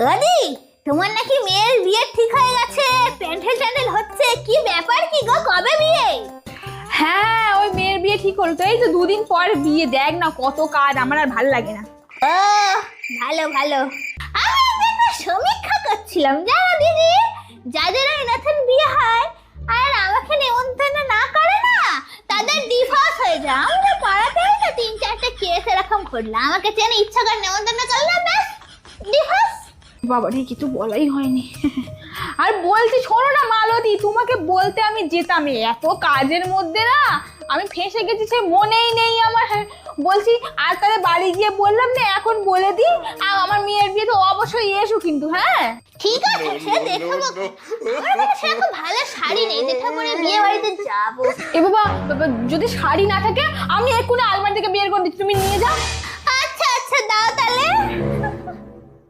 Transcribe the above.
দাদি, তোমার নাকি মেয়ের বিয়ে ঠিক হয়ে গেছে, প্যান্ডেল ট্যান্ডেল হচ্ছে, কি ব্যাপার কি গো, কবে বিয়ে? হ্যাঁ, ওই মেয়ের বিয়ে ঠিক হলো তো, এই তো 2 দিন পর বিয়ে। দেখ না কত কাজ, আমার আর ভালো লাগে না। ও ভালো ভালো। আমি একটা সমীক্ষা করছিলাম, জানো দিদি, যাদের ওই নতুন বিয়ে হয় আর আমাকে নেমন্তন্ন না করে না, তাদের ডিভোর্স হয়ে যায়। আমাদের পাড়াতেই তো 3-4টা কেস এরকম করলাম, আমাকে চেনে ইচ্ছা করে নেমন্তন্ন করলাম, ব্যাস ডিভোর্স। বাবা রে, কিছু বলাই হয়নি। আর বলছি শোনো না মালতী, তোমাকে বলতে আমি যেতাম, এত কাজের মধ্যে না আমি ফেঁসে গেছি, সে মনেই নেই আমার। বলছি আর তাহলে বাড়ি গিয়ে বললাম না, এখন বলে দিই। আর আমার মেয়ের বিয়ে তো অবশ্যই এসো কিন্তু। হ্যাঁ ঠিক আছে, সে দেখাবো। আমার কাছে সেরকম ভালো শাড়ি নেই যেটা পরে বিয়ে বাড়িতে যাবো। এ বাবা, যদি শাড়ি না থাকে আমি এক্ষুনি আলমারি থেকে বের করে দিচ্ছি, তুমি নিয়ে যাও। আচ্ছা আচ্ছা, দাও তাহলে।